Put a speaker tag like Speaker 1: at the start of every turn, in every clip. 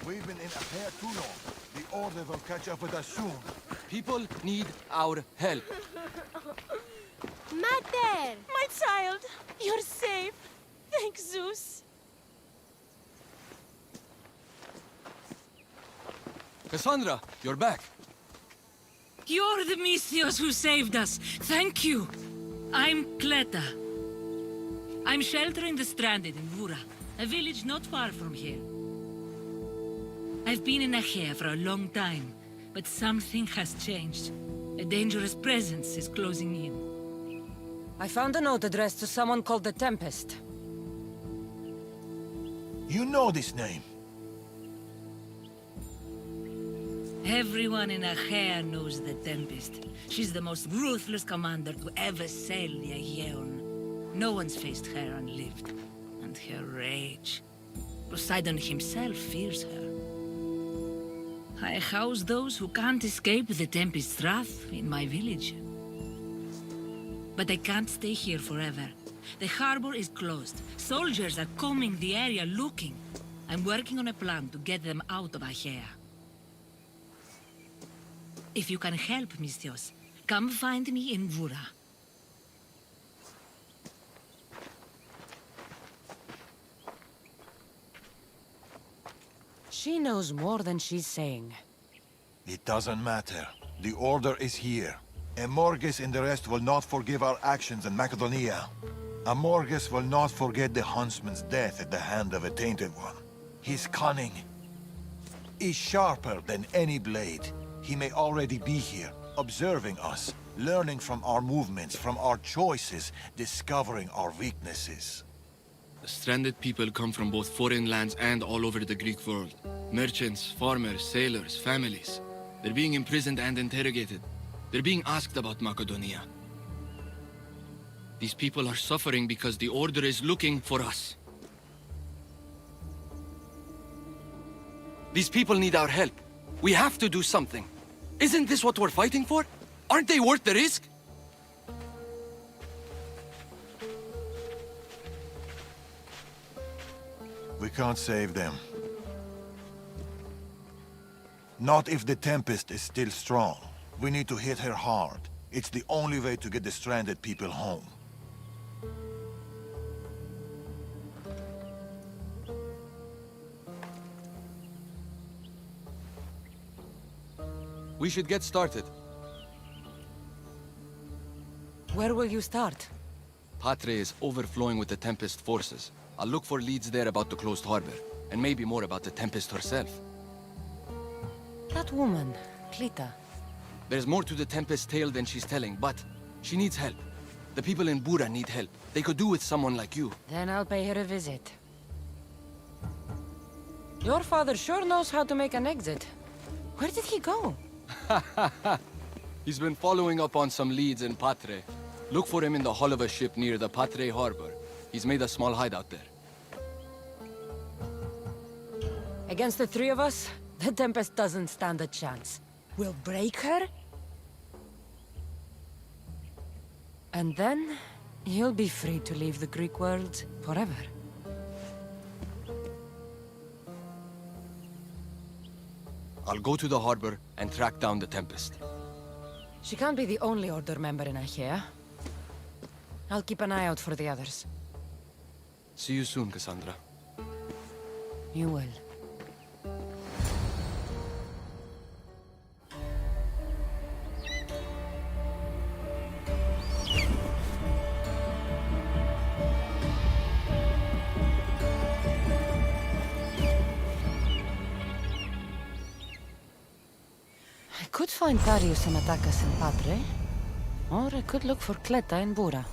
Speaker 1: We've been in Achaea too long. The Order will catch up with us soon.
Speaker 2: People need our help.
Speaker 3: Mater! My child! You're safe! Thank Zeus!
Speaker 2: Cassandra, you're back.
Speaker 4: You're the Mystios who saved us. Thank you. I'm Cleta. I'm sheltering the stranded in Vura, a village not far from here. I've been in Achaea for a long time, but something has changed. A dangerous presence is closing in.
Speaker 5: I found a note addressed to someone called the Tempest.
Speaker 1: You know this name.
Speaker 4: Everyone in Achaea knows the Tempest. She's the most ruthless commander to ever sail the Aegean. No one's faced her unlived. And her rage. Poseidon himself fears her. I house those who can't escape the Tempest's wrath in my village. But I can't stay here forever. The harbor is closed. Soldiers are combing the area looking. I'm working on a plan to get them out of Achaea. If you can help, Mystios, come find me in Vura.
Speaker 5: She knows more than she's saying.
Speaker 1: It doesn't matter. The Order is here. Amorges and the rest will not forgive our actions in Macedonia. Amorges will not forget the huntsman's death at the hand of a tainted one. His cunning is sharper than any blade. He may already be here, observing us, learning from our movements, from our choices, discovering our weaknesses.
Speaker 2: The stranded people come from both foreign lands and all over the Greek world. Merchants, farmers, sailors, families. They're being imprisoned and interrogated. They're being asked about Macedonia. These people are suffering because the Order is looking for us. These people need our help. We have to do something. Isn't this what we're fighting for? Aren't they worth the risk?
Speaker 1: We can't save them. Not if the Tempest is still strong. We need to hit her hard. It's the only way to get the stranded people home.
Speaker 2: We should get started.
Speaker 5: Where will you start?
Speaker 2: Patre is overflowing with the Tempest forces. I'll look for leads there about the closed harbor, and maybe more about the Tempest herself.
Speaker 5: That woman, Cleta.
Speaker 2: There's more to the Tempest's tale than she's telling, but she needs help. The people in Bura need help. They could do with someone like you.
Speaker 5: Then I'll pay her a visit. Your father sure knows how to make an exit. Where did he go?
Speaker 2: He's been following up on some leads in Patre. Look for him in the hull of a ship near the Patre harbor. He's made a small hideout there.
Speaker 5: Against the three of us, the Tempest doesn't stand a chance. We'll break her, and then you'll be free to leave the Greek world forever.
Speaker 2: I'll go to the harbor and track down the Tempest.
Speaker 5: She can't be the only Order member in Achaea. I'll keep an eye out for the others.
Speaker 2: See you soon, Cassandra.
Speaker 5: You will. I could find Darius and Attakas in Patre, or I could look for Cleta in Bura.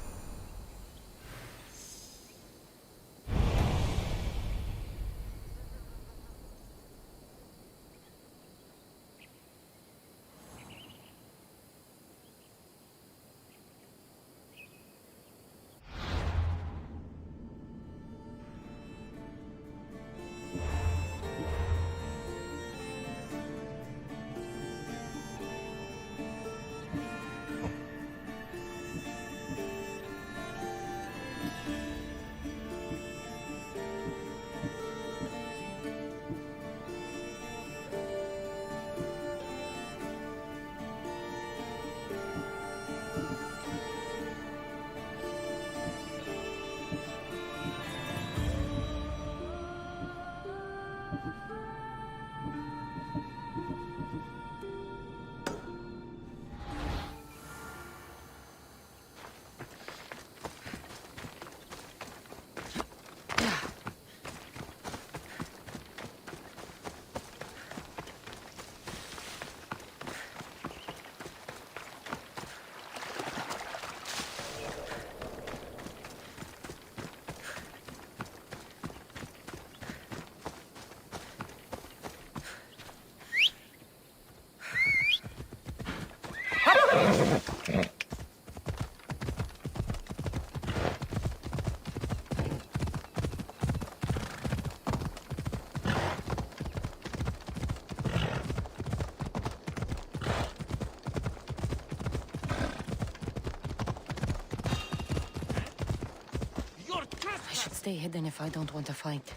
Speaker 5: stay hidden if I don't want to fight.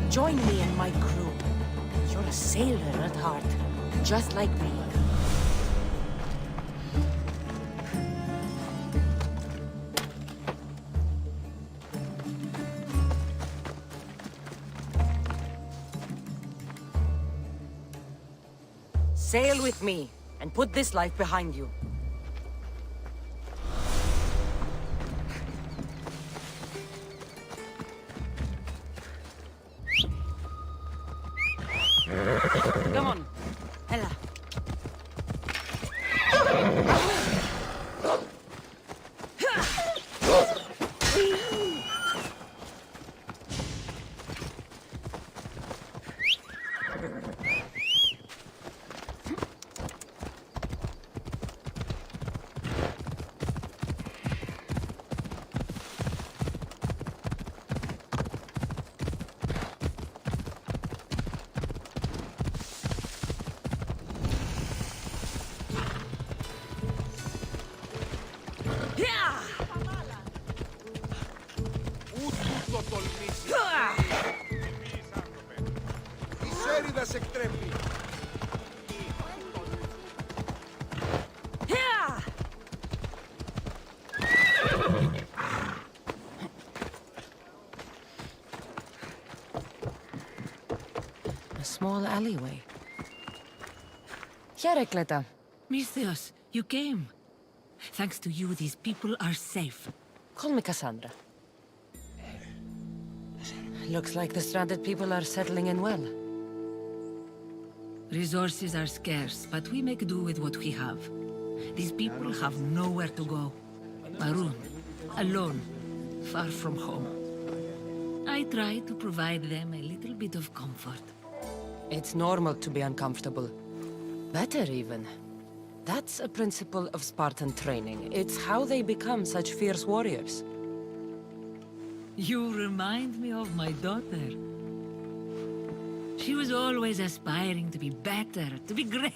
Speaker 5: Join me in my crew. You're a sailor at heart, just like me. Sail with me, and put this life behind you. Come on. Ella. A small alleyway. Herekleta.
Speaker 4: Misthios, you came. Thanks to you, these people are safe.
Speaker 5: Call me Cassandra. Looks like the stranded people are settling in well.
Speaker 4: Resources are scarce, but we make do with what we have. These people have nowhere to go. Maroon, alone, far from home. I try to provide them a little bit of comfort.
Speaker 5: It's normal to be uncomfortable. Better even. That's a principle of Spartan training. It's how they become such fierce warriors.
Speaker 4: You remind me of my daughter. She was always aspiring to be better, to be great.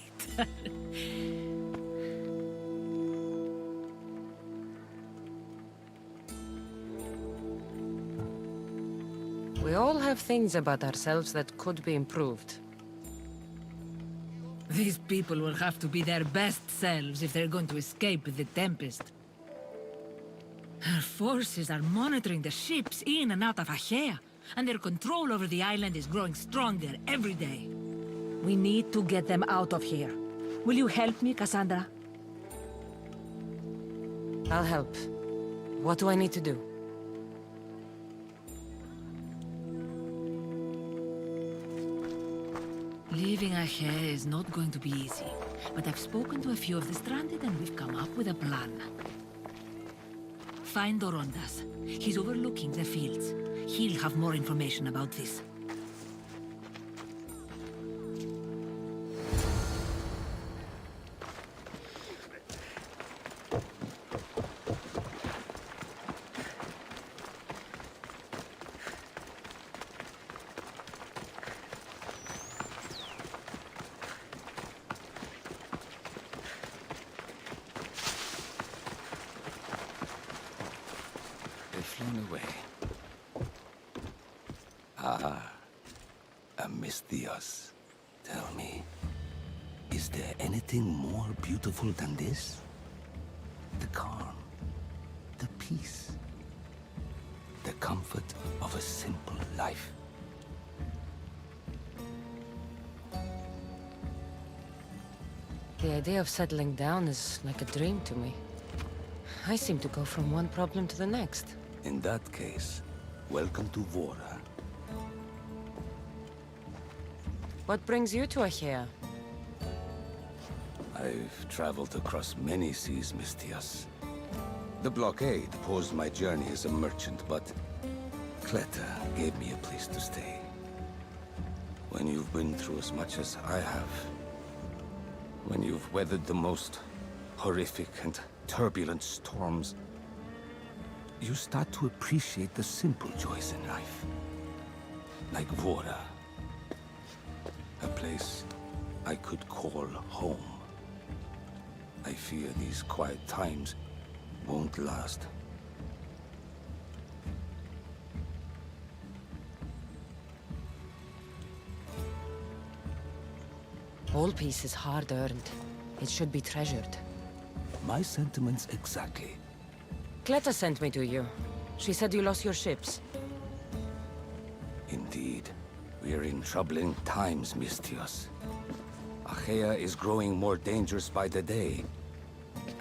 Speaker 5: We all have things about ourselves that could be improved.
Speaker 4: These people will have to be their best selves if they're going to escape the Tempest. Our forces are monitoring the ships in and out of Achaea, and their control over the island is growing stronger every day.
Speaker 5: We need to get them out of here.
Speaker 4: Will you help me, Cassandra?
Speaker 5: I'll help. What do I need to do?
Speaker 4: Leaving Achaea is not going to be easy, but I've spoken to a few of the stranded and we've come up with a plan. Find Dorondas. He's overlooking the fields. He'll have more information about this.
Speaker 6: They've flown away. Misthios. Tell me, is there anything more beautiful than this? The calm, the peace, the comfort of a simple life.
Speaker 5: The idea of settling down is like a dream to me. I seem to go from one problem to the next.
Speaker 6: In that case, welcome to Vora.
Speaker 5: What brings you to Achaea?
Speaker 6: I've traveled across many seas, Mistias. The blockade posed my journey as a merchant, but Cleta gave me a place to stay. When you've been through as much as I have, when you've weathered the most horrific and turbulent storms, you start to appreciate the simple joys in life. Like Vora. A place I could call home. I fear these quiet times won't last.
Speaker 5: All peace is hard-earned. It should be treasured.
Speaker 6: My sentiments exactly.
Speaker 5: Cleta sent me to you. She said you lost your ships.
Speaker 6: Indeed. We're in troubling times, Mistios. Achaea is growing more dangerous by the day,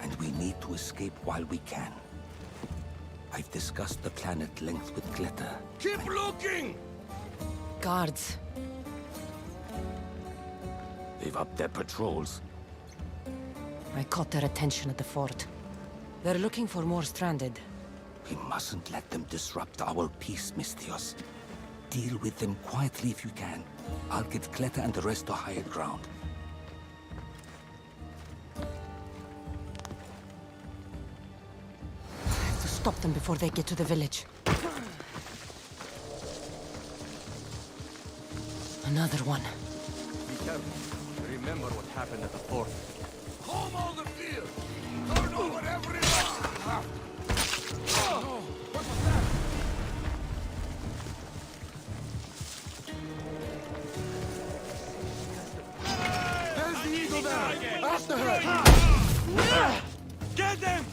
Speaker 6: and we need to escape while we can. I've discussed the plan at length with Cleta.
Speaker 2: Keep looking!
Speaker 5: Guards.
Speaker 6: They've upped their patrols.
Speaker 5: I caught their attention at the fort. They're looking for more stranded.
Speaker 6: We mustn't let them disrupt our peace, Mistios. Deal with them quietly if you can. I'll get Cleta and the rest to higher ground.
Speaker 5: I have to stop them before they get to the village. Another one.
Speaker 7: Be careful. Remember what happened at the fort.
Speaker 2: Home all the field! Turn over every rock! There's the eagle there! After her! Get them!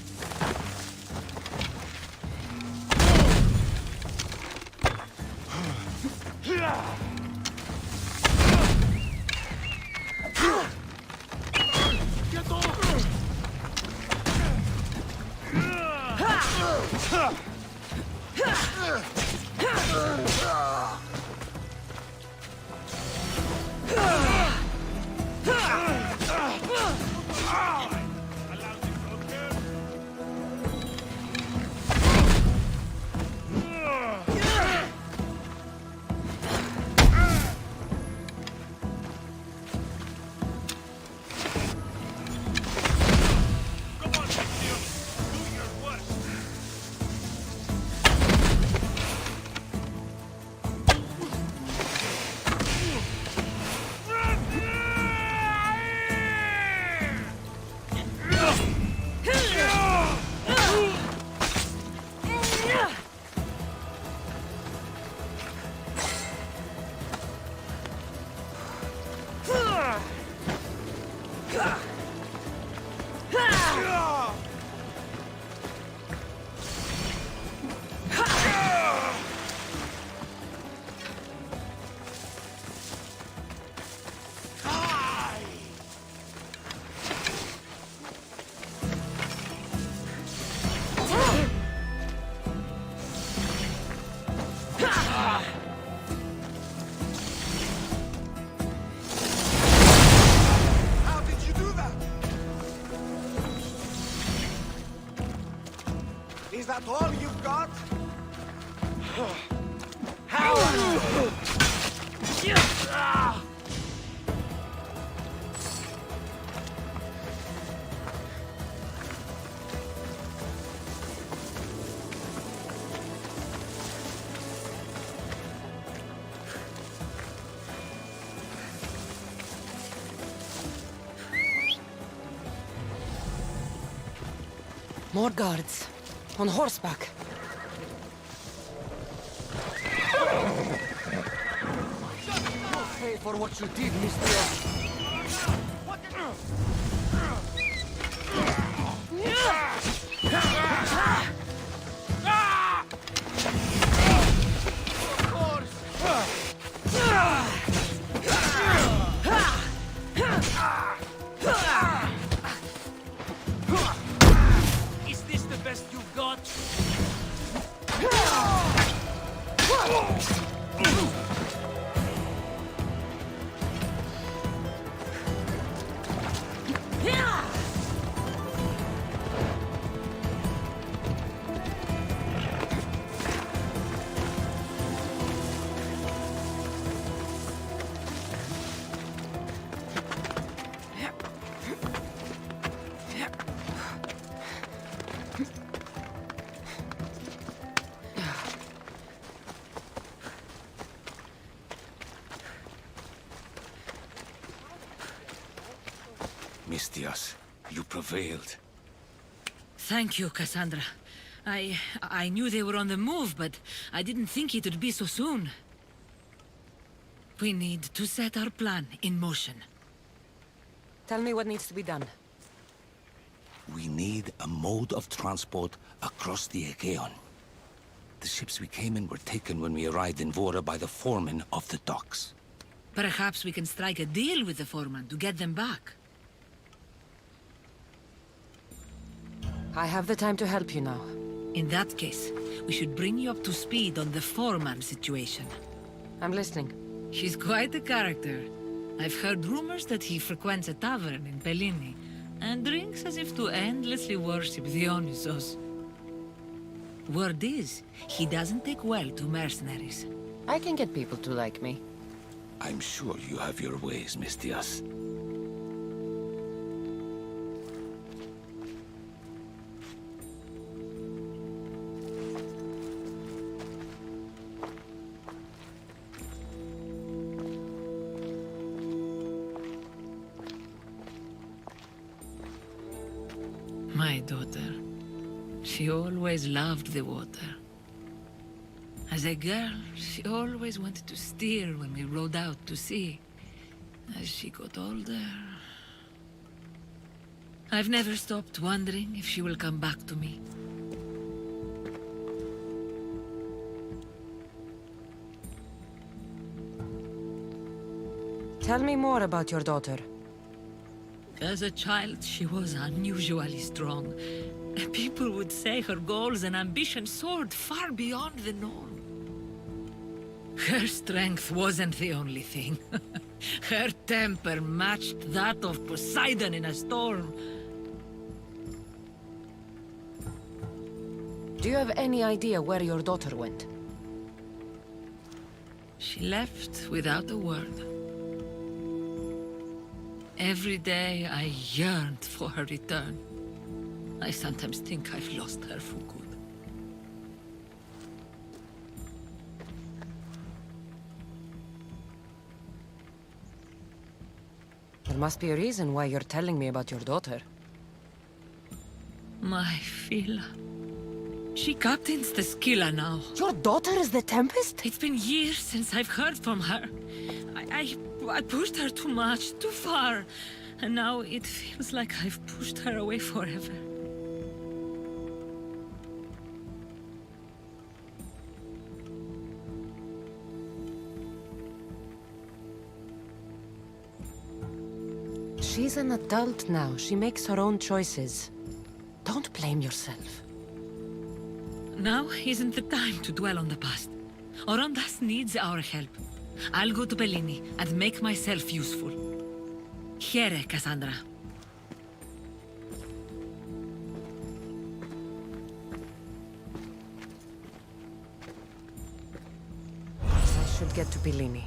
Speaker 7: Is that all you've got?
Speaker 5: More guards. On horseback.
Speaker 7: Pay for what you did, Mistios.
Speaker 8: Is this the best you've got?
Speaker 6: Mistias, you prevailed.
Speaker 4: Thank you, Cassandra. I knew they were on the move, but I didn't think it would be so soon. We need to set our plan in motion.
Speaker 5: Tell me what needs to be done.
Speaker 6: We need a mode of transport across the Aegean. The ships we came in were taken when we arrived in Vora by the foreman of the docks.
Speaker 4: Perhaps we can strike a deal with the foreman to get them back.
Speaker 5: I have the time to help you now.
Speaker 4: In that case, we should bring you up to speed on the foreman situation.
Speaker 5: I'm listening.
Speaker 4: He's quite a character. I've heard rumors that he frequents a tavern in Bellini and drinks as if to endlessly worship Dionysos. Word is, he doesn't take well to mercenaries.
Speaker 5: I can get people to like me.
Speaker 6: I'm sure you have your ways, Mistias.
Speaker 4: My daughter. She always loved the water. As a girl, she always wanted to steer when we rode out to sea. As she got older... I've never stopped wondering if she will come back to me.
Speaker 5: Tell me more about your daughter.
Speaker 4: As a child, she was unusually strong. People would say her goals and ambitions soared far beyond the norm. Her strength wasn't the only thing. Her temper matched that of Poseidon in a storm.
Speaker 5: Do you have any idea where your daughter went?
Speaker 4: She left without a word. Every day I yearned for her return. I sometimes think I've lost her for good.
Speaker 5: There must be a reason why you're telling me about your daughter.
Speaker 4: My Fila. She captains the Scylla now.
Speaker 5: Your daughter is the Tempest?
Speaker 4: It's been years since I've heard from her. I pushed her too much, too far. And now it feels like I've pushed her away forever.
Speaker 5: She's an adult now. She makes her own choices. Don't blame yourself.
Speaker 4: Now isn't the time to dwell on the past. Orondas needs our help. I'll go to Bellini and make myself useful. Here, Cassandra.
Speaker 5: I should get to Bellini.